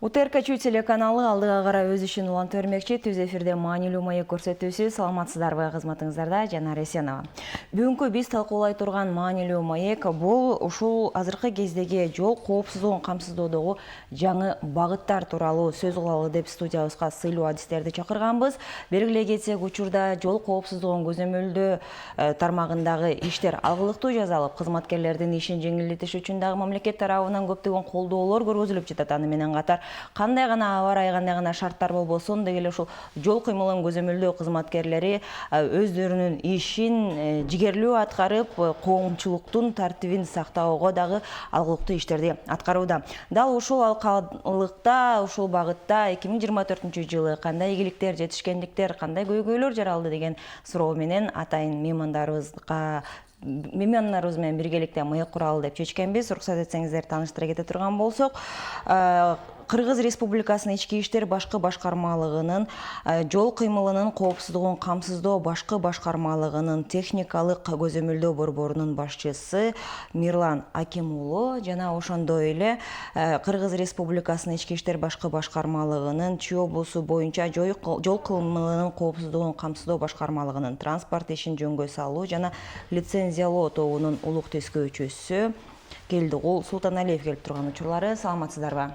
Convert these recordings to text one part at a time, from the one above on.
УТРК телеканалы алдыга карай өз ишин улантып бермекчи. Түз эфирде маанилүү маек көрсөтүүсү. Саламатсыздарбы, кызматыңыздарда Жанар Эсенова. Бүгүнкү биз талкуулай турган маанилүү маек бул ушул азыркы кездеги жол коопсуздугун камсыздоодогу жаңы багыттар тууралуу сөз кылалы деп студиябызга сыйлуу адистерди чакырганбыз. Белгилей кетсек, учурда жол коопсуздугун көзөмөлдөө тармагындагы иштер алгылыктуу жасалып, кызматкерлердин ишин жеңилдетиш үчүн дагы мамлекет тарабынан көптөгөн колдоолор көргөзүлүп жатат. Аны менен катар кандай гана аба ырайы, кандай гана шарттар болбосун деги эле ушул жол кыймылын көзөмөлдөө кызматкерлери өздөрүнүн ишин жигерлүү аткарып, коомчулуктун тартибин сактоого дагы алгылыктуу иштерди аткарууда. Дал ушул алкалыкта, ушул багытта 2024-жылы кандай ийгиликтер, жетишкендиктер, кандай көйгөйлөр жаралды деген суроо менен атайын меймандарыбыз менен биргеликте маек куралы деп чечкенбиз. Уруксат этсеңиздер тааныштыра кете турган болсок, Кыргыз Республикасынын ички иштер башкы башкармалыгынын жол кыймылынын коопсуздугун камсыздоо башкы башкармалыгынын техникалык көзөмөлдөө борборунун башчысы Мирлан Аким уулу жана ошондой эле Кыргыз Республикасынын ички иштер башкы башкармалыгынын Чүй облусу боюнча жол кыймылынын коопсуздугун камсыздоо башкармалыгынын транспорт ишин жөнгө салуу жана лицензиялоо тобунун улук тескөөчүсү Келдигул Султаналиев келип турган учурлары. Саламатсыздарбы?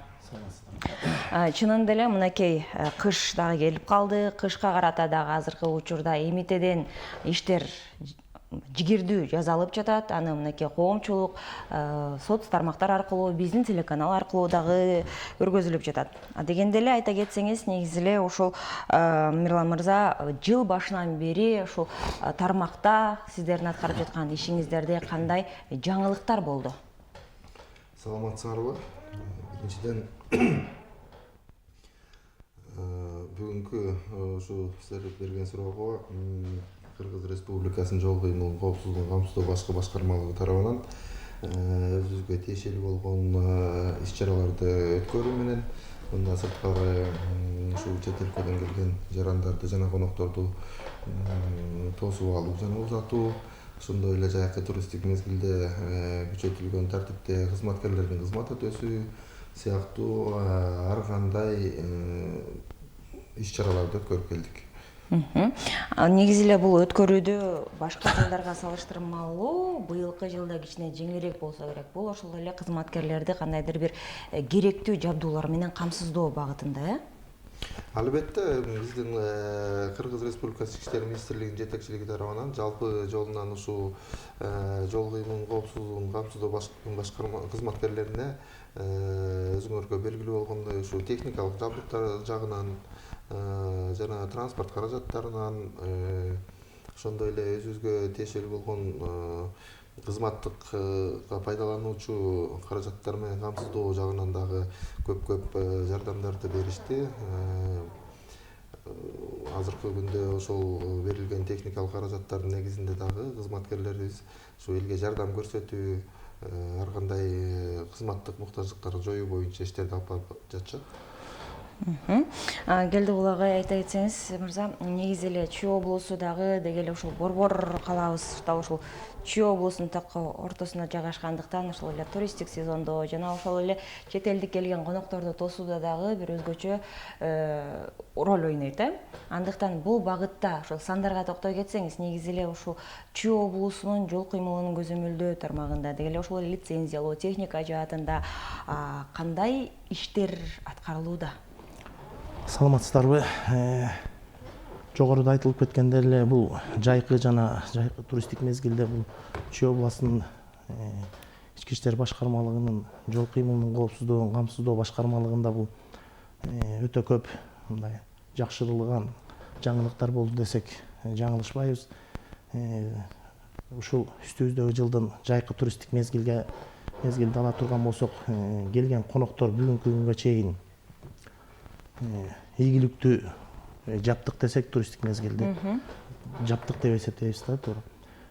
Чынында эле мынакей кыш дагы келип калды. Кышка карата дагы азыркы учурда эмитеден иштер жигердүү жасалып жатат. Аны мынакей коомчулук соц тармактар аркылуу, биздин телеканал аркылуу дагы көргөзүлүп жатат. Дегенде эле айта кетсеңиз, негизи эле ушул Мирлан мырза жыл башынан бери ушул тармакта сиздердин аткарып жаткан ишиңиздерде кандай жаңылыктар болду? Саламатсыздарбы? Биринчиден бүгүнкү ушу сиздер берген суроого Кыргыз Республикасынын жол кыймылынын коопсуздугун камсыздоо башкы башкармалыгы тарабынан өзүбүзгө тиешелүү болгон иш-чараларды өткөрүү менен мындан сырткары ушул чет өлкөдөн келген жарандарды жана конокторду тосуп алуу жана узатуу, ошондой эле жайкы туристтик мезгилде күчөтүлгөн тартипте кызматкерлердин кызмат өтөөсү сыяктуу ар кандай иш-чараларды өткөрүп келдик. Негизи эле бул өткөрүүдө башка жылдарга салыштырмалуу быйылкы жылда кичине жеңилирээк болсо керек. Бул ошол эле кызматкерлерди кандайдыр бир керектүү жабдуулар менен камсыздоо багытында, Албетте, биздин Кыргыз Республикасы Ички иштер министрлигинин жетекчилиги тарабынан жалпы жолунан ушул жол кыймылынын коопсуздугун камсыздоо башкарма кызматкерлерине өзүңөргө белгилүү болгондой ушул техникалык жабдыктар жагынан жана транспорт каражаттарынан ошондой эле өзүбүзгө тиешелүү болгон кызматтыкка пайдалануучу каражаттар менен камсыздоо жагынан дагы көп жардамдарды беришти. Азыркы күндө ошол берилген техникалык каражаттардын негизинде дагы кызматкерлерибиз ушу элге жардам көрсөтүү, ар кандай кызматтык муктаждыктарды жоюу боюнча иштерди алып барып жатышат. Келдигул агай, айта кетсеңиз, мырза, негизи эле Чүй облусу дагы деги эле ушул борбор калабыз, дал ушул Чүй облусунун так ортосуна жайгашкандыктан ошол эле туристтик сезондо жана ошол эле чет элдик келген конокторду тосууда дагы бир өзгөчө роль ойнойт. Андыктан бул багытта ошол сандарга токтой кетсеңиз, негизи эле ушул Чүй облусунун жол кыймылынын көзөмөлдөө тармагында деги эле ошол лицензиялоо, техника жаатында кандай иштер аткарылууда? Саламатсыздарбы? Жогоруда айтылып кеткендей эле бул жайкы жана жайкы туристтик мезгилде бул Чүй областынын ички иштер башкармалыгынын жол кыймылынын коопсуздугун камсыздоо башкармалыгында бул өтө көп мындай жакшырылган жаңылыктар болду десек жаңылышпайбыз. Ушул үстүбүздөгү жылдын жайкы туристтик мезгилди ала турган болсок, келген коноктор бүгүнкү күнгө чейин ийгиликтүү жаптык десек, туристтик мезгилде жаптык деп эсептейбиз да, туура.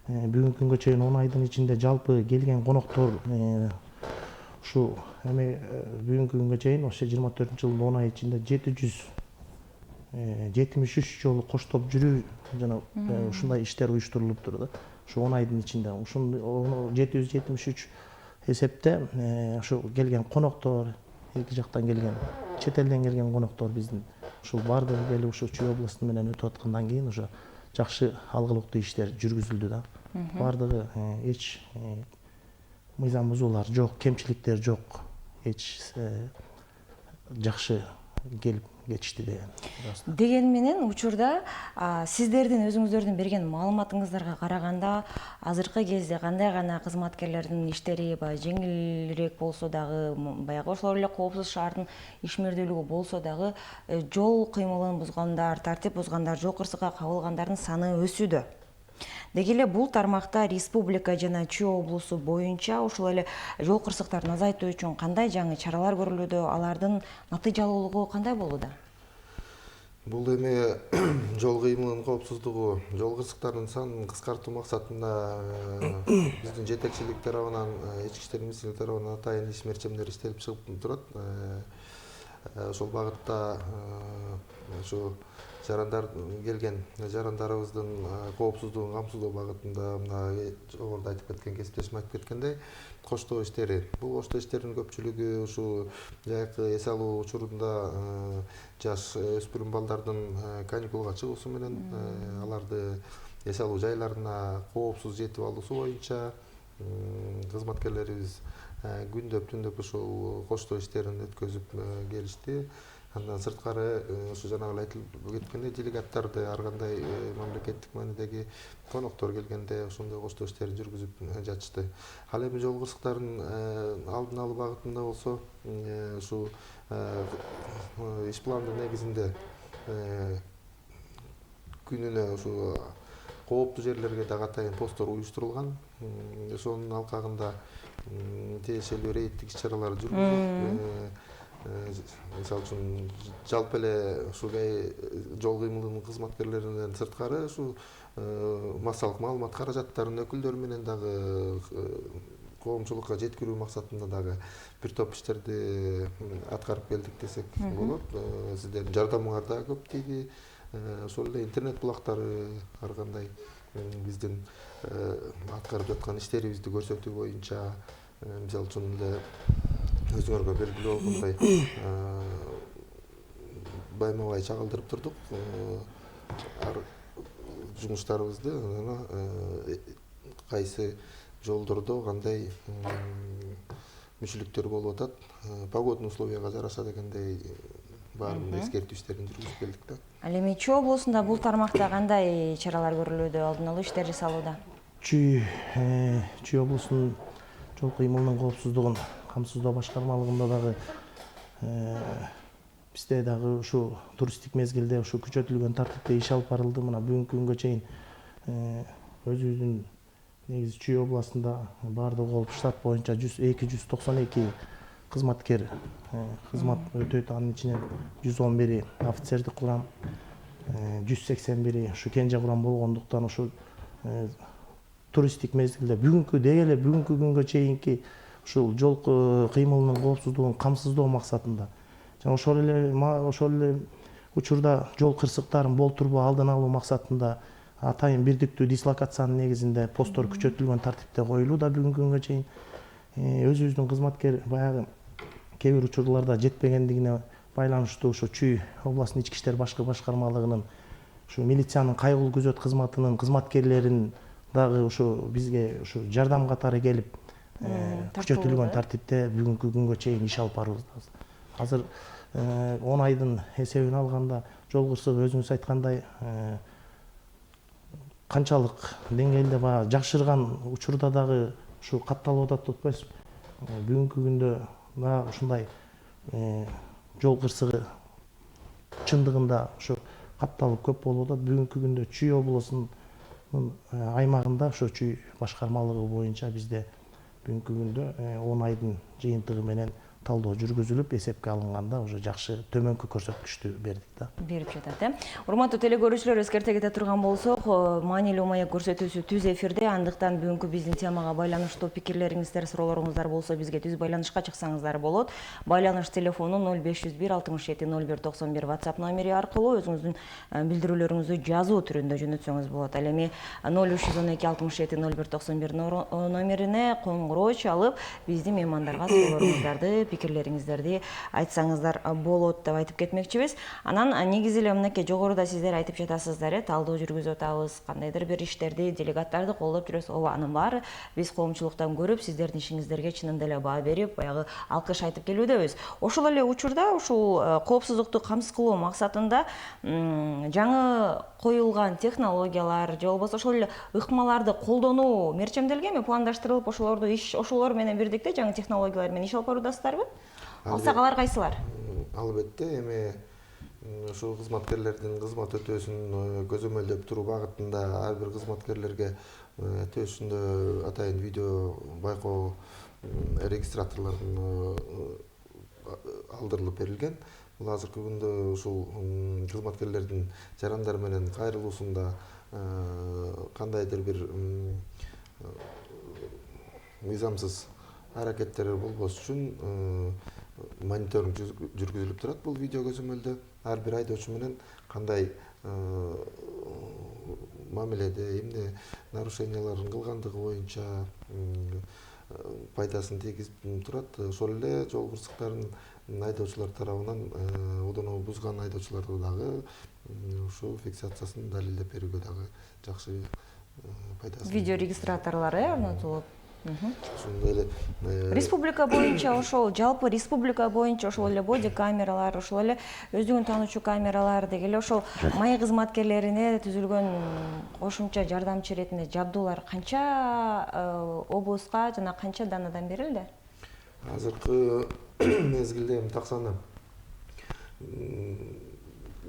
Бүгүнкү күнгө чейин 10 айдын ичинде жалпы келген коноктор ушу бүгүнкү күнгө чейин ошо 24-жылдын 10 ай ичинде 773 жолу коштоп жүрүү жана ушундай иштер уюштурулуптур да. Ушу 10 айдын ичинде ушул 773 эсепте ошо келген коноктор, эки жактан келген, чет элден келген коноктор биздин ушул баардыгы келип ушу Чүй областу менен өтүп аткандан кийин уже жакшы алгылыктуу иштер жүргүзүлдү да. Баардыгы эч мыйзам бузуулар жок, кемчиликтер жок, эч жакшы келип кетишти деген. Деген менен учурда сиздердин өзүңүздөрдүн берген маалыматыңыздарга караганда азыркы кезде кандай гана кызматкерлердин иштери жеңилирээк болсо дагы, баягы ошол эле коопсуз шаардын ишмердүүлүгү болсо дагы жол кыймылын бузгандар, тартип бузгандар, жол кырсыкка кабылгандардын саны өсүүдө. Деги эле бул тармакта республика жана Чүй облусу боюнча ушул эле жол кырсыктарын азайтуу үчүн кандай жаңы чаралар көрүлүүдө, алардын натыйжалуулугу кандай болууда? Бул эми жол кыймылынын коопсуздугу, жол кырсыктарынын санын кыскартуу максатында биздин жетекчилик тарабынан, ички иштер министрлиги тарабынан атайын ишмерчемдер иштелип чыгып турат. Ошол багытта ушу келген жарандарыбыздын коопсуздугун камсыздоо багытында мына жогоруда айтып кеткен кесиптешим айтып кеткендей коштоо иштери. Бул коштоо иштеринин көпчүлүгү ушу жайкы эс алуу учурунда жаш өспүрүм балдардын каникулга чыгуусу менен аларды эс алуу жайларына коопсуз жетип алуусу боюнча кызматкерлерибиз күндөп түндөп ушул коштоо иштерин өткөзүп келишти. Андан сырткары ушу жанагы эле айтылып кеткендей делегаттарды ар кандай мамлекеттик маанидеги коноктор келгенде ошондой коштоо иштерин жүргүзүп жатышты. Ал эми жол кырсыктарын алдын алуу багытында болсо ушу иш пландын негизинде күнүнө ушу кооптуу жерлерге дагы атайын посттор уюштурулган. Ошонун алкагында тиешелүү рейдтик иш-чаралар жүргүзүлүп, мисалы үчүн жалпы эле ушул жол кыймылынын кызматкерлеринен сырткары ушу массалык маалымат каражаттарынын өкүлдөрү менен дагы коомчулукка жеткирүү максатында дагы бир топ иштерди аткарып келдик десек болот. Сиздердин жардамыңар да көп тийди. Ошол эле интернет булактары ар кандай биздин аткарып жаткан иштерибизди көрсөтүү боюнча, мисалы үчүн эле өзүңөргө белгилүү болгондой байма-бай чагылдырып турдук жумуштарыбызды, кайсы жолдордо кандай мүчүлүктөр болуп атат, погодный условияга жараша дегендей баарын эскертүү иштерин жүргүзүп келдик да. Ал эми Чүй облусунда бул тармакта кандай чаралар көрүлүүдө, алдын алуу иштери жасалууда? Чүй облусунун жол кыймылынын коопсуздугун камсыздоо башкармалыгында дагы бизде дагы ушу туристтик мезгилде ушу күчөтүлгөн тартипте иш алып барылды. Мына бүгүнкү күнгө чейин өзүбүздүн негизи Чүй областында баардыгы болуп штат боюнча 292 кызматкер кызмат өтөйт. Анын ичинен 111 офицердик курам, 181 ушу кенже курам болгондуктан ушу туристтик мезгилде деги эле бүгүнкү күнгө чейинки ушул жол кыймылынын коопсуздугун камсыздоо максатында жана ошол эле учурда жол кырсыктарын болтурбоо алдын алуу максатында атайын бирдиктүү дислокациянын негизинде посттор күчөтүлгөн тартипте коюлууда бүгүнкү күнгө чейин. Өзүбүздүн кызматкер баягы кээ бир учурларда жетпегендигине байланыштуу ушу Чүй областынын ички иштер башкармалыгынын ушу милициянын кайгылуу күзөт кызматынын кызматкерлерин дагы ушу бизге ушу жардам катары келип күчөтүлгөн тартипте бүгүнкү күнгө чейин иш алып барабыз. Азыр 10 айдын эсебин алганда жол кырсыгы өзүңүз айткандай канчалык деңгээлде баягы жакшырган учурда дагы ушу катталып атат деп атпайсызбы? Бүгүнкү күндө дагы ушундай жол кырсыгы чындыгында ушу катталып көп болуп атат. Бүгүнкү күндө Чүй облусунун аймагында ушу Чүй башкармалыгы боюнча бизде бүгүнкү күндө 10 айдын жыйынтыгы менен талдоо жүргүзүлүп, эсепке алынганда уже жакшы төмөнкү көрсөткүчтү бердик да. Берип жатат, Урматтуу телекөрүүчүлөр, эскерте кете турган болсок, маанилүү маек көрсөтүүсү түз эфирде, андыктан бүгүнкү биздин темага байланыштуу пикирлериңиздер, суроолоруңуздар болсо бизге түз байланышка чыксаңыздар болот. Байланыш телефону 0501 67 01 91 WhatsApp номери аркылуу өзүңүздүн билдирүүлөрүңүздү жазуу түрүндө жөнөтсөңүз болот. Ал эми 0312 67 01 91 номерине коңгуроо чалып, биздин меймандарга суроолоруңуздарды пикирлериңиздерди айтсаңыздар болот деп айтып кетмекчибиз. Анан негизи эле мынакей жогоруда сиздер айтып жатасыздар, талдоо жүргүзүп атабыз, кандайдыр бир иштерди, делегаттарды колдоп жүрөбүз. Ооба, анын баары биз коомчулуктан көрүп, сиздердин ишиңиздерге чынында эле баа берип, баягы алкыш айтып келүүдөбүз. Ошол эле учурда ушул коопсуздукту камсыз кылуу максатында жаңы коюлган технологиялар же болбосо ошол эле ыкмаларды колдонуу мерчемделгенби, пландаштырылып, ошолор менен бирдикте жаңы технологиялар менен иш алып баруудасыздарбы? Алсак алар кайсылар? Албетте, эми ушул кызматкерлердин кызмат өтөөсүн көзөмөлдөп туруу багытында ар бир кызматкерлерге төшүндө атайын видео байкоо регистраторлордун алдырылып берилген. Бул азыркы күндө ушул кызматкерлердин жарандары менен кайрылуусунда кандайдыр бир мыйзамсыз аракеттер болбош үчүн мониторинг жүргүзүлүп турат. Бул видео көзөмөлдө ар бир айдоочу менен кандай мамиледе, эмне нарушенияларын кылгандыгы боюнча пайдасын тийгизип турат. Ошол эле жол кырсыктарын айдоочулар тарабынан удуну бузган айдоочуларды дагы ушул фиксациясын далилдеп берүүгө дагы жакшы пайдасын. Видео регистраторлор орнотулуп. Ошондой эле Республика боюнча ошол жалпы республика боюнча ошол эле боди камералар, ошол эле өздүгүн таануучу камералар деги эле ошол май кызматкерлерине түзүлгөн кошумча жардамчы иретинде жабдуулар канча облуска жана канча даанадан берилди? Азыркы мезгилде таксаны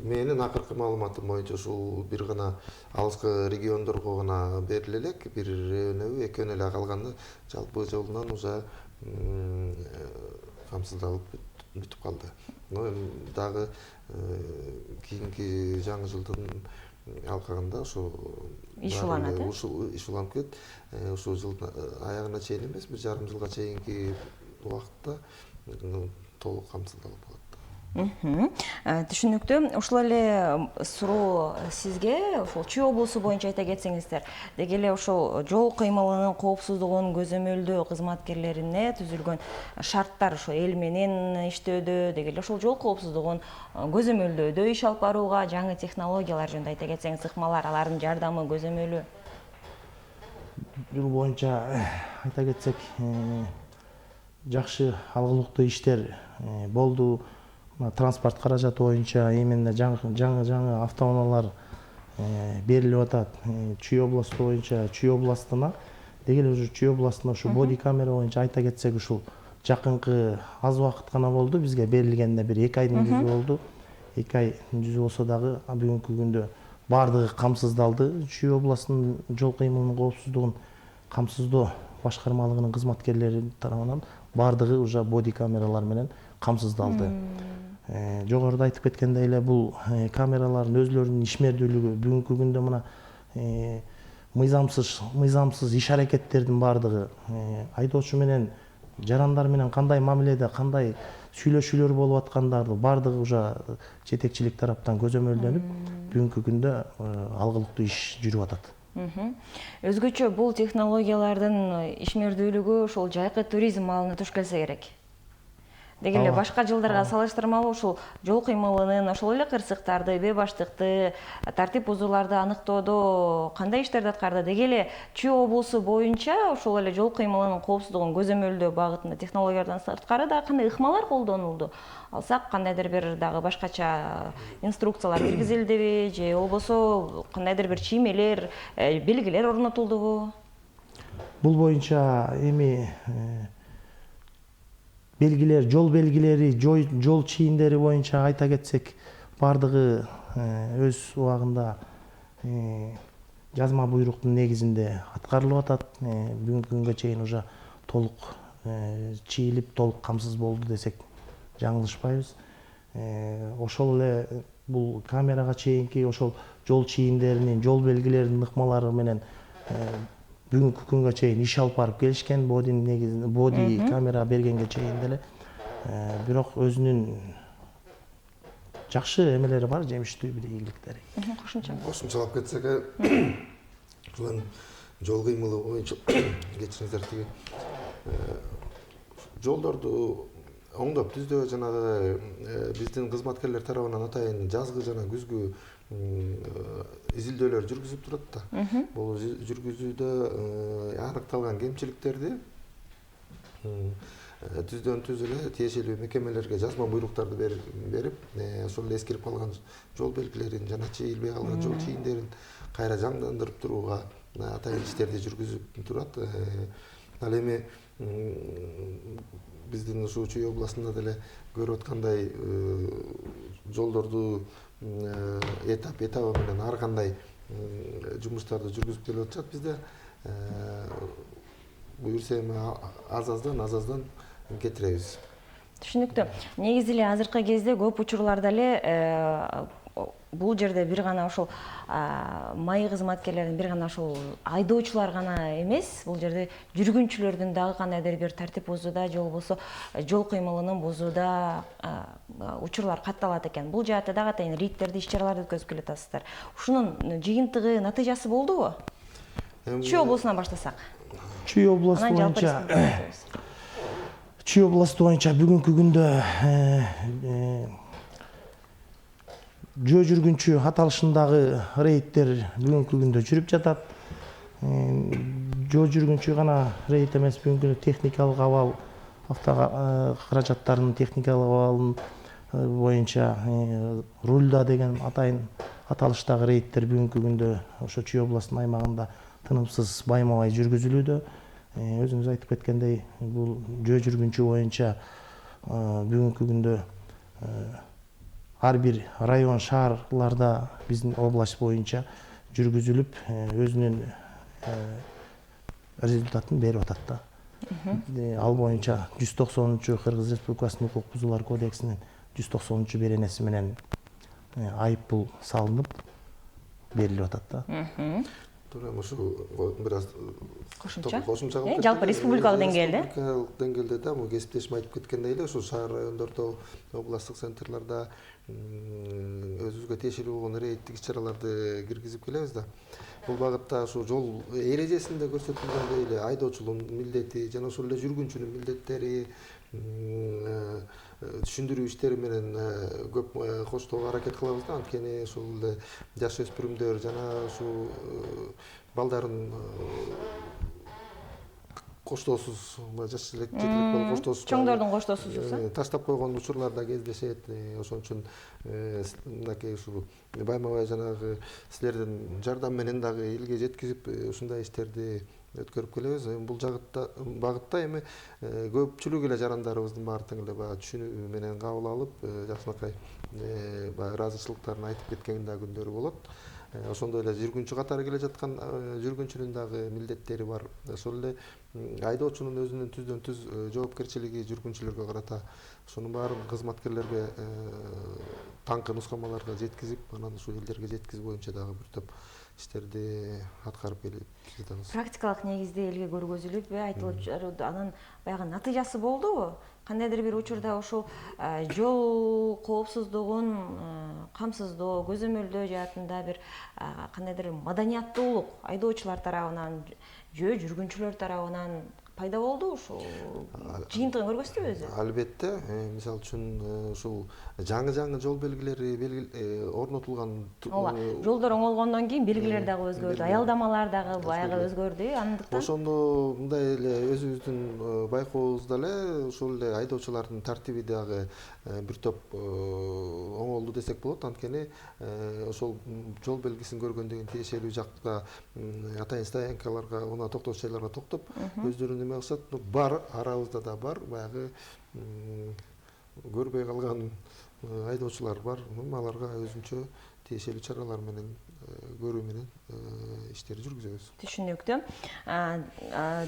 менин акыркы маалыматым боюнча ушул бир гана алыскы региондорго гана бериле элек, бирөөнөбү, экөөнө эле калганы жалпы жолунан уже камсыздалып бүтүп калды. Дагы кийинки жаңы жылдын алкагында ошо иш уланат, ушул иш уланып кетет. Ушул жылдын аягына чейин эмес, 1,5 жылга чейинки убакытта толук камсыздалып калат. Түшүнүктүү. Ошол эле суроо сизге ошол Чүй облусу боюнча айта кетсеңиздер. Деги эле ошол жол кыймылынын коопсуздугун көзөмөлдөө кызматкерлерине түзүлгөн шарттар ошо эл менен иштөөдө, деги эле ошол жол коопсуздугун көзөмөлдөөдө иш алып барууга жаңы технологиялар жөнүндө айта кетсеңиз, ыкмалар, алардын жардамы, көзөмөлү. Бул боюнча айта кетсек, жакшы алгылыктуу иштер болду. Транспорт каражаты боюнча именно жаңы автоунаалар берилип атат. Чүй областу боюнча Чүй областына, деги эле Чүй областына ушу боди камера боюнча айта кетсек, ушул жакынкы аз убакыт гана болду, бизге берилгенине бир 2 айдын жүзү болду. 2 айдын жүзү болсо дагы бүгүнкү күндө баардыгы камсыздалды. Чүй областынын жол кыймылынын коопсуздугун камсыздоо башкармалыгынын кызматкерлери тарабынан баардыгы уже боди камералар менен камсыздалды. Жогоруда айтып кеткендей эле бул камералардын өзлөрүнүн ишмердүүлүгү бүгүнкү күндө мына мыйзамсыз иш аракеттердин баардыгы айдоочу менен жарандар менен кандай мамиледе, кандай сүйлөшүүлөр болуп аткандарды баардыгы уже жетекчилик тараптан көзөмөлдөнүп, бүгүнкү күндө алгылыктуу иш жүрүп атат. Өзгөчө бул технологиялардын ишмердүүлүгү ошол жайкы туризм малына туш келсе керек. Деги эле башка жылдарга салыштырмалуу ушул жол кыймылынын ошол эле кырсыктарды, бебаштыкты, тартип бузууларды аныктоодо кандай иштерди аткарды? Деги эле Чүй облусу боюнча ошол эле жол кыймылынын коопсуздугун көзөмөлдөө багытында технологиялардан сырткары да кандай ыкмалар колдонулду? Алсак кандайдыр бир дагы башкача инструкциялар киргизилдиби же болбосо кандайдыр бир чиймелер, белгилер орнотулдубу? Бул боюнча эми белгилер, жол белгилери, жол чийиндери боюнча айта кетсек, баардыгы өз убагында жазма буйруктун негизинде аткарылып атат. Бүгүнкү күнгө чейин уже толук чийилип, толук камсыз болду десек жаңылышпайбыз. Ошол эле бул камерага чейинки ошол жол чийиндеринин, жол белгилеринин ыкмалары менен бүгүнкү күнгө чейин иш алып барып келишкен, бодинин негизинде, боди камера бергенге чейин деле. Бирок өзүнүн жакшы эмелери бар, жемиштүү бир ийгиликтери. Кошумчалап кетсек, ушул жол кыймылы боюнча кечириңиздер, тиги жолдорду оңдоп түздөө жанагы биздин кызматкерлер тарабынан атайын жазгы жана күзгү изилдөөлөр жүргүзүп турат да. Бул жүргүзүүдө аныкталган кемчиликтерди түздөн түз эле тиешелүү мекемелерге жазма буйруктарды берип, ошол эле эскирип калган жол белгилерин жана чийилбей калган жол чийиндерин кайра жаңдандырып турууга атайын иштерди жүргүзүп турат. Ал эми биздин ушул Чүй областында деле көрүп аткандай жолдорду этап менен ар кандай жумуштарды жүргүзүп келип атышат бизде. Буюрса эми аз-аздан кетиребиз. Түшүнүктүү. Негизи эле азыркы кезде көп учурларда эле бул жерде бир гана ошол маи кызматкерлердин бир гана ошол айдоочулар гана эмес, бул жерде жүргүнчүлөрдүн дагы кандайдыр бир тартип бузууда же болбосо жол кыймылынын бузууда учурлар катталат экен. Бул жаатта дагы атайын рейдтерди, иш-чараларды өткөзүп келатасыздар. Ушунун жыйынтыгы, натыйжасы болдубу? Чүй облусунан баштасак. Чүй областы боюнча бүгүнкү күндө жөө жүргүнчү аталышындагы рейдтер бүгүнкү күндө жүрүп жатат. Жөө жүргүнчү гана рейд эмес, бүгүнкү күндө техникалык абал, авто каражаттарынын техникалык абалын боюнча рульда деген атайын аталыштагы рейдтер бүгүнкү күндө ошо Чүй областынын аймагында тынымсыз байма-бай жүргүзүлүүдө. Өзүңүз айтып кеткендей, бул жөө жүргүнчү боюнча бүгүнкү күндө ар бир район, шаарларда биздин область боюнча жүргүзүлүп, өзүнүн результатын берип атат да. Ал боюнча 190 Кыргыз Республикасынын укук бузуулар кодексинин 190 беренеси менен айыппул салынып берилип атат да. Ушул бир аз кошумча жалпы республикалык деңгээлде да, кесиптешим айтып кеткендей эле ушул шаар райондордо, областтык центрларда өзүбүзгө тиешелүү болгон рейдтик иш-чараларды киргизип келебиз да. Бул багытта ошо жол эрежесинде көрсөтүлгөндөй эле айдоочунун милдети жана ошол эле жүргүнчүнүн милдеттери, түшүндүрүү иштери менен көп коштоого аракет кылабыз да. Анткени ошол эле жаш өспүрүмдөр жана ушул балдарын коштоосуз, жаш жетилик болуп коштоосуз, чоңдордун коштоосузсу таштап койгон учурлар да кездешет. Ошон үчүн мынакей ушул байма-бай жанагы силердин жардам менен дагы элге жеткизип ушундай иштерди өткөрүп келебиз. Бул багытта эми көпчүлүк эле жарандарыбыздын баары тең эле баягы түшүнүү менен кабыл алып, жакшынакай баягы ыраазычылыктарын айтып кеткен да күндөрү болот. Ошондой эле жүргүнчү катары келе жаткан жүргүнчүнүн дагы милдеттери бар. Ошол эле айдоочунун өзүнүн түздөн түз жоопкерчилиги жүргүнчүлөргө карата. Ошонун баарын кызматкерлерге таңкы нускамаларга жеткизип, анан ушул элдерге жеткизүү боюнча дагы бир топ иштерди аткарып келип жатабыз. Практикалык негизде элге көргөзүлүп, айтылып, анын баягы натыйжасы болдубу? Кандайдыр бир учурда ошол жол коопсуздугун камсыздоо, көзөмөлдөө жаатында бир кандайдыр маданияттуулук айдоочулар тарабынан, жөө жүргүнчүлөр тарабынан пайда болду ушул жыйынтыгын көргөздүбү өзү? Албетте, мисалы үчүн ушул жаңы жол белгилери орнотулган. Жолдор оңолгондон кийин белгилер дагы өзгөрдү, аялдамалар дагы баягы өзгөрдү, андыктан ошондо мындай эле өзүбүздүн байкообузда эле ушул эле айдоочулардын тартиби дагы бир топ оңолду десек болот. Анткени ошол жол белгисин көргөндөн кийин тиешелүү жакта атайын стоянкаларга, унаа токтош жайларга токтоп, өздөрүнүн эме кылышат. Бар, арабызда да бар, баягы көрбөй калган айдоочулар бар. Аларга өзүнчө тиешелүү чаралар менен көрүү менен иштерди жүргүзөбүз. Түшүнүктүү.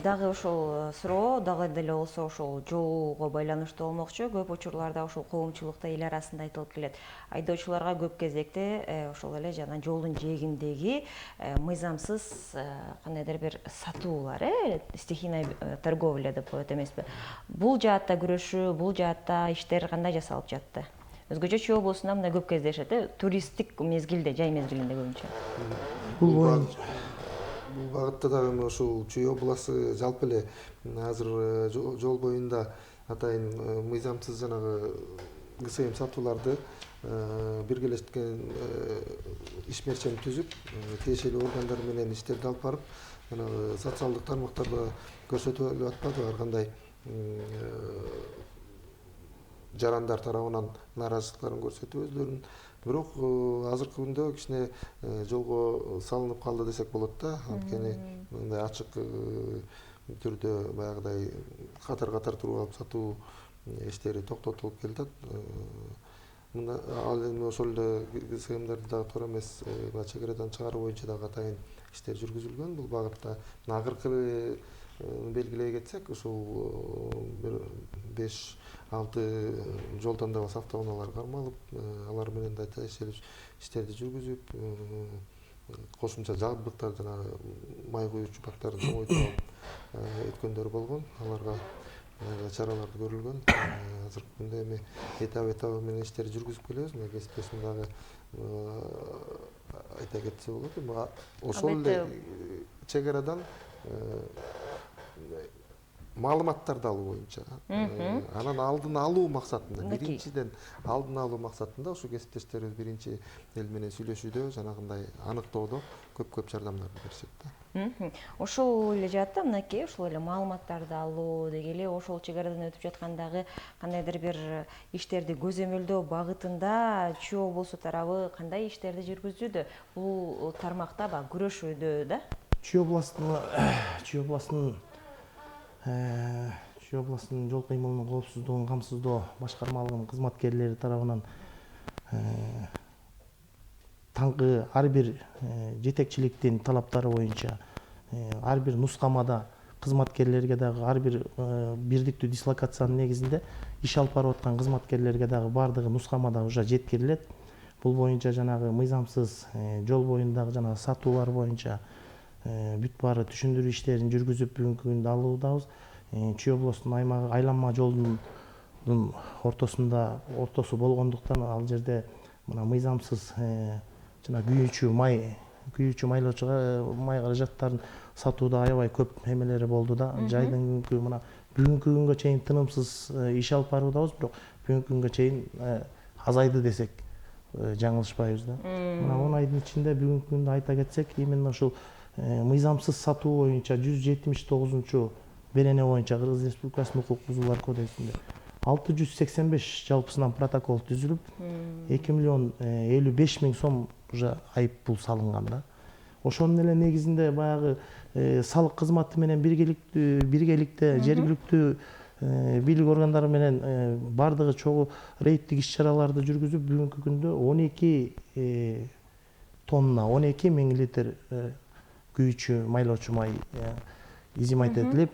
Дагы ошол суроо дагы деле болсо ошол жолго байланыштуу болмокчу. Көп учурларда ошол коомчулукта эл арасында айтылып келет. Айдоочуларга көп кезекте ошол эле жана жолдун жээгиндеги мыйзамсыз кандайдыр бир сатуулар, стихийный торговля деп коет эмеспи? Бул жаатта күрөшүү, бул жаатта иштер кандай жасалып жатты? Өзгөчө Чүй облусунда мындай көп кездешет, туристтик мезгилде, жай мезгилинде көбүнчө. бул багытта дагы ушул Чүй областы жалпы эле азыр жол боюнда атайын мыйзамсыз жанагы КСМ сатууларды биргелешкен ишмерчени түзүп тиешелүү органдар менен иштерди алып барып жанагы социалдык тармактарда көрсөтүлүп атпадыбы ар кандай жарандар тарабынан нааразычылыктарын көрсөтүп өздөрүн. Бирок азыркы күндө кичине жолго салынып калды десек болот да. Анткени мындай ачык түрдө баягыдай катар туруп алып сатуу иштери токтотулуп келатат. Мына ал эми ошол эле КСМдерди дагы туура эмес чек арадан чыгаруу боюнча дагы атайын иштер жүргүзүлгөн. Бул багытта акыркы белгилей кетсек, ушул бир 5-6 жол тандабас автоунаалар кармалып, алар менен да тиешелүү иштерди жүргүзүп, кошумча жабдыктар жана май куюучу бактарын чоңойтуп өткөндөр болгон. Аларга чаралар көрүлгөн. Азыркы күндө эми этап менен иштерди жүргүзүп келебиз. Мына кесиптешим дагы айта кетсе болот. Ошол эле чек арадан маалыматтарды алуу боюнча анан алдын алуу максатында, биринчиден алдын алуу максатында ушу кесиптештерибиз биринчи эл менен сүйлөшүүдө жанагындай аныктоодо көп жардамдарды беришет да. Ошол эле жаатта мынакей ошол эле маалыматтарды алуу дегеле ошол чек арадан өтүп жаткандагы кандайдыр бир иштерди көзөмөлдөө багытында Чүй облусу тарабы кандай иштерди жүргүзүүдө? Бул тармакта күрөшүүдө да? Чүй областынын жол кыймылынын коопсуздугун камсыздоо башкармалыгынын кызматкерлери тарабынан таңкы ар бир жетекчиликтин талаптары боюнча ар бир нускамада кызматкерлерге дагы ар бир бирдиктүү дислокациянын негизинде иш алып барып аткан кызматкерлерге дагы баардыгы нускамада уже жеткирилет. Бул боюнча жанагы мыйзамсыз жол боюндагы жанагы сатуулар боюнча бүт баары түшүндүрүү иштерин жүргүзүп бүгүнкү күндө алуудабыз. Чүй областынын аймагы айланма жолдун ортосу болгондуктан ал жерде мына мыйзамсыз жана күйүүчү майлоочу май каражаттарын сатууда аябай көп эмелери болду да. Жайдын бүгүнкү күнгө чейин тынымсыз иш алып баруудабыз, бирок бүгүнкү күнгө чейин азайды десек жаңылышпайбыз да. Мына 10 айдын ичинде бүгүнкү күндө айта кетсек, именно ушул мыйзамсыз сатуу боюнча 179 берене боюнча Кыргыз Республикасынын укук бузуулар кодексинде 685 жалпысынан протокол түзүлүп, 2,55 миң сом уже айыппул салынган да. Ошонун эле негизинде баягы салык кызматы менен биргеликте жергиликтүү бийлик органдары менен бардыгы чогуу рейдтик иш-чараларды жүргүзүп, бүгүнкү күндө 12 тонна, 12 миң литр күйүүчү майлоочу май изимайт этилип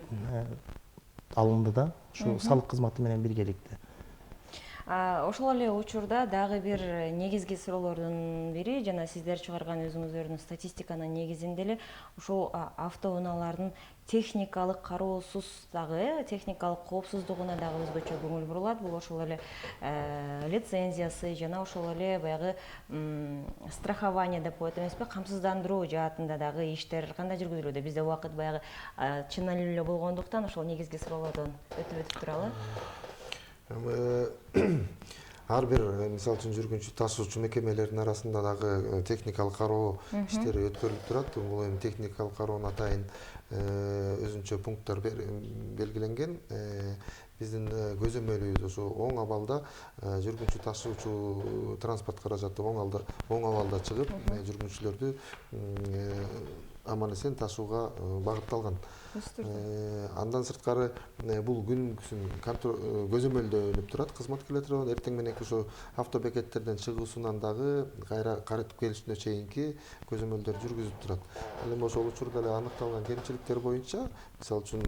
алынды да, ушу салык кызматы менен биргеликте. Ошол эле учурда дагы бир негизги суроолордун бири, жана сиздер чыгарган өзүңүздөрдүн статистиканын негизинде эле ушул автоунаалардын техникалык кароосуз дагы, техникалык коопсуздугуна дагы өзгөчө көңүл бурулат. Бул ошол эле лицензиясы жана ошол эле баягы страхование деп коет эмеспи, камсыздандыруу жаатында дагы иштер кандай жүргүзүлүүдө? Бизде убакыт баягы чынайлуу эле болгондуктан ошол негизги суроолордон өтүп туралы. Ар бир мисалы үчүн жүргүнчү ташуучу мекемелердин арасында дагы техникалык кароо иштери өткөрүлүп турат. Бул эми техникалык кароонун атайын өзүнчө пункттар белгиленген. Биздин көзөмөлүбүз ошо оң абалда жүргүнчү ташуучу транспорт каражаты оң абалда чыгып, жүргүнчүлөрдү аман эсен ташууга багытталган. Андан сырткары бул күнүгүсүн көзөмөлдөнүп турат кызматкерлер тарабынан. Эртең мененки ошо автобекеттерден чыгуусунан дагы кайра кайтып келишине чейинки көзөмөлдөр жүргүзүлүп турат. Ал эми ошол учурда эле аныкталган кемчиликтер боюнча, мисалы үчүн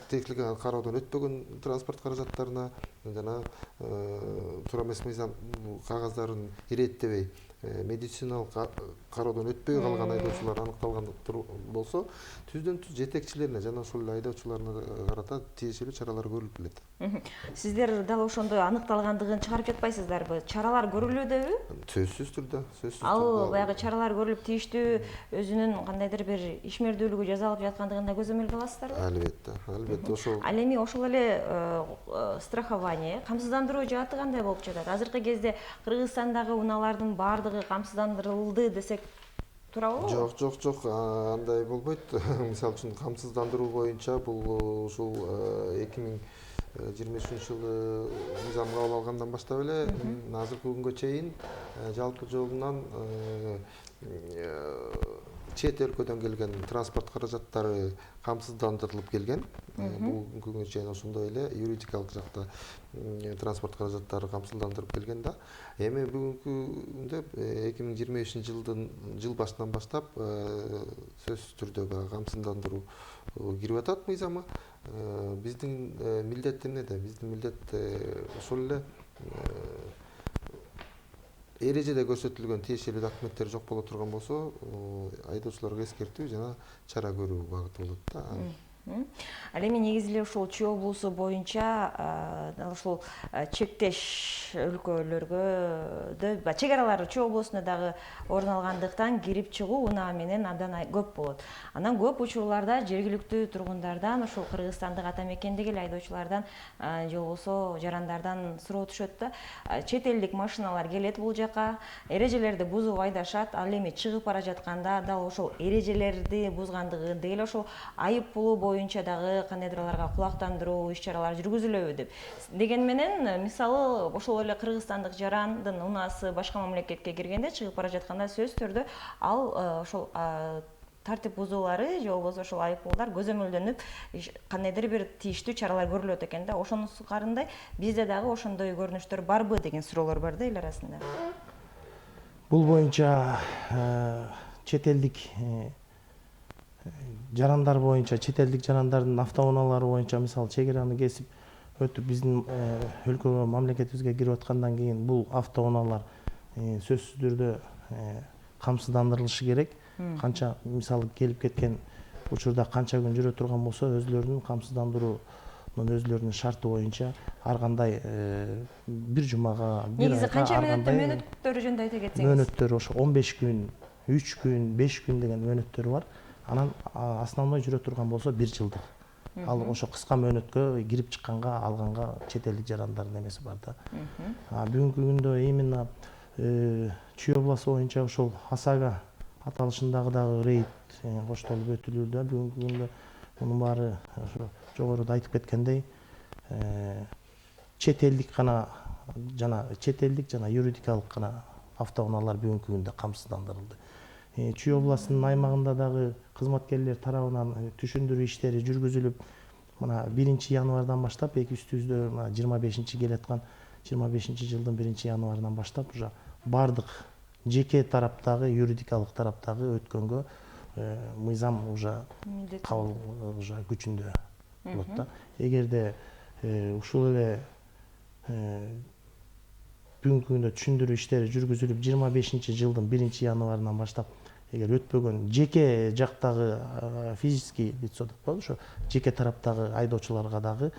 техникалык кароодон өтпөгөн транспорт каражаттарына жана туура эмес мыйзам кагаздарын иреттебей медициналык кароодон өтпөй калган айдоочулар аныкталган болсо, түздөн түз жетекчилерине жана ошол эле айдоочуларына карата тиешелүү чаралар көрүлүп келет. Сиздер дал ошондой аныкталгандыгын чыгарып жатпайсыздарбы? Чаралар көрүлүүдөбү? Сөзсүз түрдө, Ал баягы чаралар көрүлүп тииштүү өзүнүн кандайдыр бир ишмердүүлүгү жазалып жаткандыгын да көзөмөлгө аласыздарбы? Албетте, ошол. Ал эми ошол эле страхование, камсыздандыруу жааты кандай болуп жатат? Азыркы кезде Кыргызстандагы унаалардын баардыгы камсыздандырылды десек туурабы? Жок, андай болбойт. Мисалы үчүн камсыздандыруу боюнча бул ушул 2023-жылы мыйзам кабыл алгандан баштап эле азыркы күнгө чейин жалпы жолунан чет өлкөдөн келген транспорт каражаттары камсыздандырылып келген. Бүгүнкү күнгө чейин ошондой эле юридикалык жакта транспорт каражаттары камсыздандырып келген да. Эми бүгүнкү күндө 2023 жыл башынан баштап сөзсүз түрдө камсыздандыруу кирип атат мыйзамы. Биздин милдет эмнеде? Биздин милдет ошол эле эрежеде көрсөтүлгөн тиешелүү документтер жок боло турган болсо, айдоочуларга эскертүү жана чара көрүү багыты болот да. Ал эми негизи эле ушул Чүй облусу боюнча ушул чектеш өлкөлөргө чек аралары Чүй облусунда дагы орун алгандыктан кирип чыгуу унаа менен абдан көп болот. Анан көп учурларда жергиликтүү тургундардан, ушул Кыргызстандык ата мекендеги эле айдоочулардан же болбосо жарандардан суроо түшөт да. Чет элдик машиналар келет бул жака, эрежелерди бузуп айдашат. Ал эми чыгып бара жатканда дал ошол эрежелерди бузгандыгы деги ошол айып пулу боюнча дагы кандайдыр аларга кулактандыруу иш-чаралар жүргүзүлөбү деп. Деген менен, мисалы, ошол эле кыргызстандык жарандын унаасы башка мамлекетке киргенде, чыгып бара жатканда сөзсүз түрдө ал ошол тартип бузуулары же болбосо ошол айыппулдар көзөмөлдөнүп, кандайдыр бир тийиштүү чаралар көрүлөт экен да. Ошонусу карындай бизде дагы ошондой көрүнүштөр барбы деген суроолор бар да эл арасында. Бул боюнча чет элдик жарандар боюнча, чет элдик жарандардын автоунаалары боюнча мисалы чек араны кесип өтүп биздин өлкөгө, мамлекетибизге кирип аткандан кийин бул автоунаалар сөзсүз түрдө камсыздандырылышы керек. Канча мисалы келип кеткен учурда канча күн жүрө турган болсо, өзлөрүнүн камсыздандыруунун өзлөрүнүн шарты боюнча ар кандай бир жумага, бир айга, негизи канча мөөнөттөрү жөнүндө айта кетсеңиз. Мөөнөттөр ошо 15 күн, 3 күн, 5 күн деген мөөнөттөр бар. Анан основной жүрө турган болсо 1 жылдык. Ал ошо кыска мөөнөткө кирип чыкканга алганга чет элдик жарандардын эмеси бар да. Бүгүнкү күндө именно Чүй обласу боюнча ошол Асага аталышындагы дагы рейд коштолуп өтүлүүдө. Бүгүнкү күндө мунун баары ошо жогоруда айтып кеткендей чет элдик жана юридикалык гана автоунаалар бүгүнкү күндө камсыздандырылды. Чүй областынын аймагында дагы кызматкерлер тарабынан түшүндүрүү иштери жүргүзүлүп, мына 1-январдан баштап үстүбүздө 25-чи келаткан 25-жылдын 1-январынан баштап уже бардык жеке тараптагы, юридикалык тараптагы өткөнгө мыйзам уже кабыл уже күчүндө болот да. Эгерде ушул эле бүгүнкү күндө түшүндүрүү иштери жүргүзүлүп 25-жылдын 1-январынан баштап эгер өтпөгөн жеке жактагы физический лицо деп коет, ошо жеке тараптагы айдоочуларга дагы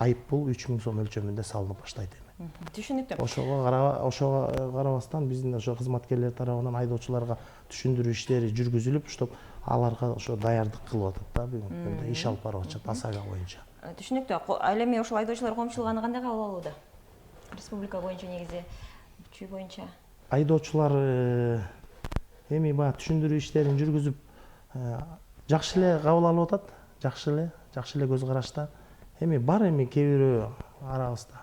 айыппул 3000 сом өлчөмүндө салынып баштайт эми. Түшүнүктүү. Ошого карабастан биздин ошо кызматкерлер тарабынан айдоочуларга түшүндүрүү иштери жүргүзүлүп, чтоб аларга ошо даярдык кылып атат да бүгүнкү күндө иш алып барып атышат Асага боюнча. Түшүнүктүү. Ал эми ошол айдоочулар коомчулугу кандай кабыл алууда? Республика боюнча негизи Чүй боюнча. Айдоочулар эми баягы түшүндүрүү иштерин жүргүзүп жакшы эле кабыл алып атат, жакшы эле көз карашта. Эми бар кээ бирөө арабызда.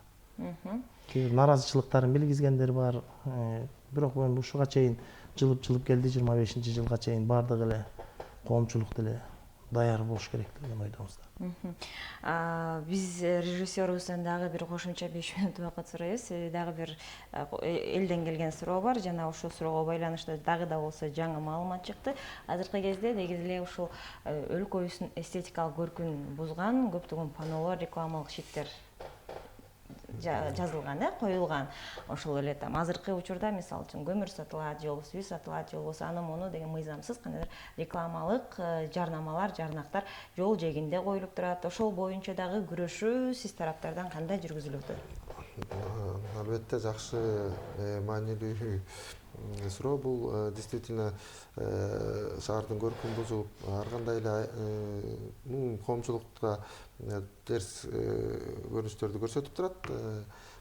Кээ бир наразычылыктарын билгизгендер бар. Бирок ушуга чейин жылып келди, 25-жылга чейин бардык эле коомчулук деле даяр болуш керек деген ойдобуз. Биз режиссерубуздан дагы бир кошумча 5 мүнөт убакыт сурайбыз. Дагы бир элден келген суроо бар. Жана ушул суроого байланыштуу дагы да болсо жаңы маалымат чыкты. Азыркы кезде негизи эле ушул өлкөбүздүн эстетикалык көркүн бузган көптөгөн панолор, рекламалык щиттер жазылган, коюлган. Ошол эле там азыркы учурда мисалы үчүн көмүр сатылат, же болбосо үй сатылат, же болбосо аны муну деген мыйзамсыз кандайдыр рекламалык жарнамалар, жарнактар жол жээгинде коюлуп турат. Ошол боюнча дагы күрөшүү сиз тараптардан кандай жүргүзүлүүдө? Албетте жакшы, маанилүү суроо. Бул действительно шаардын көркүн бузуп, ар кандай эле коомчулукка терс көрүнүштөрдү көрсөтүп турат.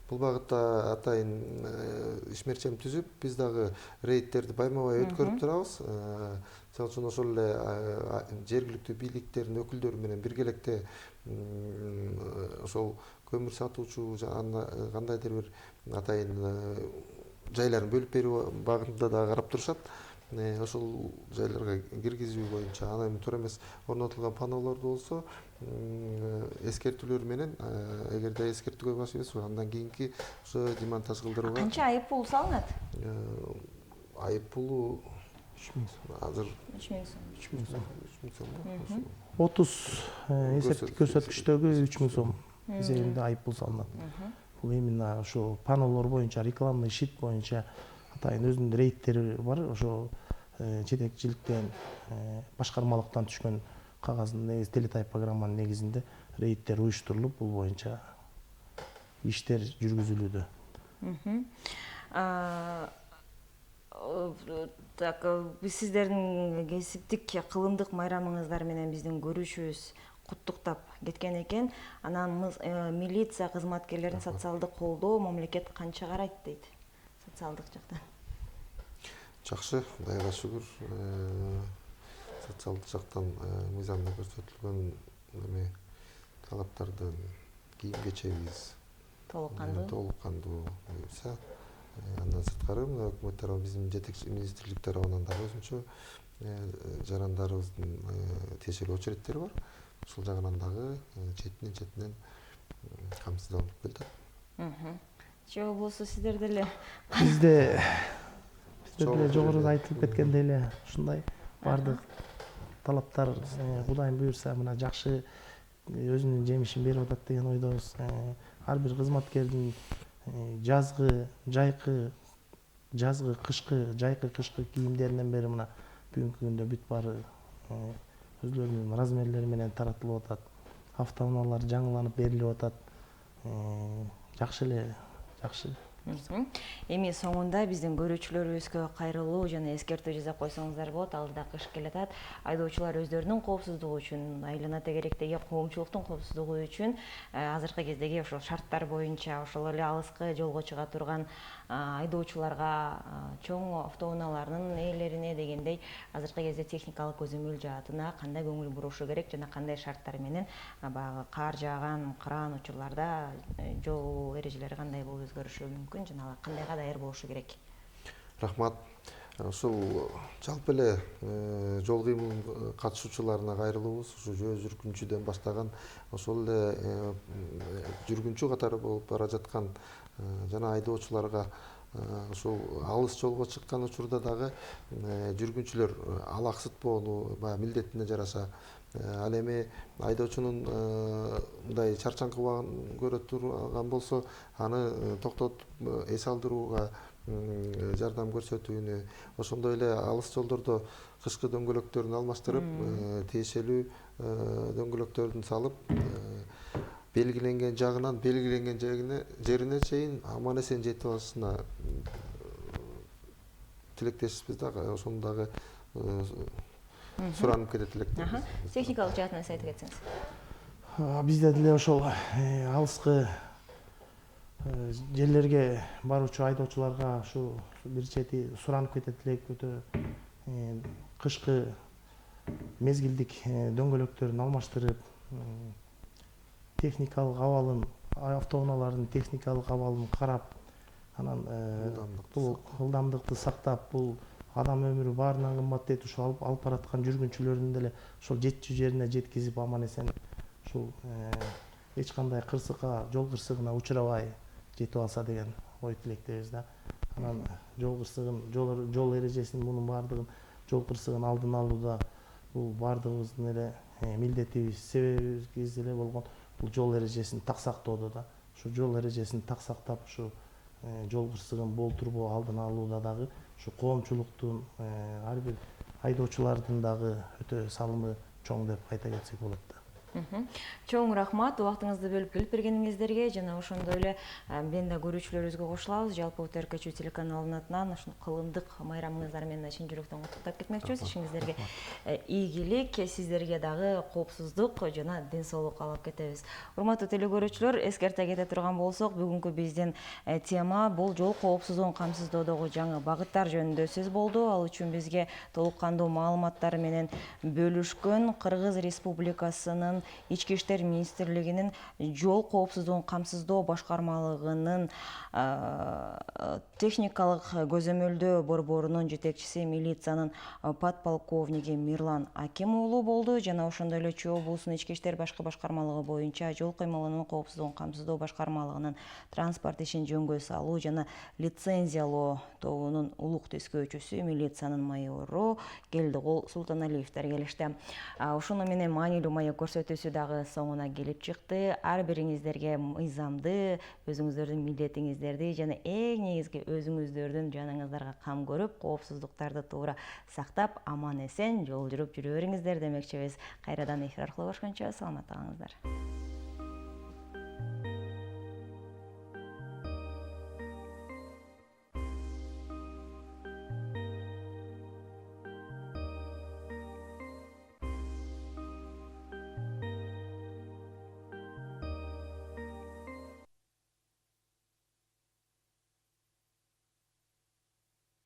Бул багытта атайын ишмерчем түзүп, биз дагы рейдтерди байма-бай өткөрүп турабыз. Мисалы үчүн ошол эле жергиликтүү бийликтердин өкүлдөрү менен биргеликте ошол көмүр сатуучу кандайдыр бир атайын жайларын бөлүп берүү багытында да карап турушат. Ошол жайларга киргизүү боюнча анан эми туура эмес орнотулган панолорду болсо эскертүүлөр менен, эгерде эскертүүгө баш ийбесиз, андан кийинки ошо демонтаж кылдырууга. Канча айып пул салынат? Айып пулу 3000 сом. азыр 3000 сом. 3000 сом. 30 эсептик көрсөткүчтөгү 3000 сом эсебинде айып пул салынат. Бул именно ошо панолор боюнча, рекламный щит боюнча атайын өзүнүн рейдтери бар. Ошо жетекчиликтен, башкармалыктан түшкөн кагаздын негизи, телетайп программанын негизинде рейдтер уюштурулуп, бул боюнча иштер жүргүзүлүүдө. Так, биз сиздердин кесиптик кылымдык майрамыңыздар менен биздин көрүшүбүз куттуктап кеткен экен. Анан милиция кызматкерлерин социалдык колдоо мамлекет канча карайт дейт социалдык жактан? Жакшы, Кудайга шүгүр. Социалдык жактан мыйзамда көрсөтүлгөн талаптардын кийим кечегибиз толук кандуу буюрса, андан сырткары мына өкмөт тарабы, биздин жетекчи министрлик тарабынан дагы өзүнчө жарандарыбыздын тиешелүү очереттери бар. Ушул жагынан дагы четинен камсыздалып келатат. Же болбосо сиздер деле Бизде жогоруда айтылып кеткендей эле ушундай бардык талаптар Кудайым буюрса мына жакшы өзүнүн жемишин берип атат деген ойдобуз. Ар бир кызматкердин жазгы, кышкы кийимдеринен бери мына бүгүнкү күндө бүт баары өзлөрүнүн размерлери менен таратылып атат. Автоунаалар жаңыланып берилип атат. Жакшы эле, жакшы. Эми соңунда биздин көрүүчүлөрүбүзгө кайрылуу жана эскертүү жасап койсоңуздар болот. Алдыда кыш келатат. Айдоочулар өздөрүнүн коопсуздугу үчүн, айлана тегеректеги коомчулуктун коопсуздугу үчүн азыркы кездеги ошол шарттар боюнча ошол эле алыскы жолго чыга турган айдоочуларга, чоң автоунаалардын ээлерине дегендей азыркы кезде техникалык көзөмөл жаатына кандай көңүл бурушу керек жана кандай шарттар менен баягы кар жааган, кыраан учурларда жол эрежелери кандай болуп өзгөрүшү мүмкүн жана алар кандайга даяр болушу керек? Рахмат. Ушул жалпы эле жол кыймыл катышуучуларына кайрылуубуз. Ушу жөө жүргүнчүдөн баштаган, ошол эле жүргүнчү катары болуп бара жаткан жана айдоочуларга ушул алыс жолго чыккан учурда дагы жүргүнчүлөр алаксытпоону баягы милдетине жараша, ал эми айдоочунун мындай чарчаңкы убагын көрө турган болсо, аны токтотуп эс алдырууга жардам көрсөтүүнү, ошондой эле алыс жолдордо кышкы дөңгөлөктөрүн алмаштырып, тиешелүү дөңгөлөктөрдүн салып, белгиленген жагынан белгиленген жерине чейин аман эсен жетип алышына тилектешпиз да, ошону дагы суранып кетет элекпиз. Техникалык жаатынан айтып кетсеңиз. Бизде деле ошол алыскы жерлерге баруучу айдоочуларга ушу бир чети суранып кетет элек, өтө кышкы мезгилдик дөңгөлөктөрүн алмаштырып, техникалык абалын, автоунаалардын техникалык абалын карап, анан бул ылдамдыкты сактап, бул адам өмүрү баарынан кымбат дейт, ушул алып бараткан жүргүнчүлөрдүн деле ошол жетчү жерине жеткизип, аман эсен ушул эч кандай кырсыкка, жол кырсыгына учурабай жетип алса деген ой тилектебиз да. Анан жол кырсыгын, жол эрежесин, мунун баардыгын, жол кырсыгын алдын алууда бул баардыгыбыздын эле милдетибиз, себебибиз эле болгон бул жол эрежесин так сактоодо да. ушу жол эрежесин так сактап ушу жол кырсыгын болтурбоо алдын алууда дагы ушу коомчулуктун ар бир айдоочулардын дагы өтө салымы чоң деп айта кетсек болот да. Чоң рахмат, убактыңызды бөлүп келип бергениңиздерге жана ошондой эле мен да көрүүчүлөрүбүзгө кошулабыз. Жалпы ТРК телеканалынын атынан ушул кылымдык майрамыңыздар менен чын жүрөктөн куттуктап кетмекчибиз. Ишиңиздерге ийгилик, сиздерге дагы коопсуздук жана ден соолук каалап кетебиз. Урматтуу телекөрүүчүлөр, эскерте кете турган болсок, бүгүнкү биздин тема бул жол коопсуздугун камсыздоодогу жаңы багыттар жөнүндө сөз болду. Ал үчүн бизге толук кандуу маалыматтар менен бөлүшкөн Кыргыз Республикасынын Ички иштер министрлигинин жол коопсуздугун камсыздоо башкармалыгынын техникалык көзөмөлдөө борборунун жетекчиси милициянын подполковниги Мирлан Аким уулу болду. Жана ошондой эле Чүй облусунун ички иштер башкы башкармалыгы боюнча жол кыймылынын коопсуздугун камсыздоо башкармалыгынын транспорт ишин жөнгө салуу жана лицензиялоо тобунун улук түзгөөчүсү милициянын майору Келдигул Султаналиевдер келишти. Ошону менен маанилүү маек көрсөтүүсү дагы соңуна келип чыкты. Ар бириңиздерге мыйзамды, өзүңүздөрдүн милдетиңиздерди жана эң негизги өзүңүздөрдүн жаныңыздарга кам көрүп, коопсуздуктарды туура сактап, аман эсен жол жүрүп жүрө бериңиздер демекчибиз. Кайрадан эфир аркылуу көрүшкөнчө саламатта калыңыздар.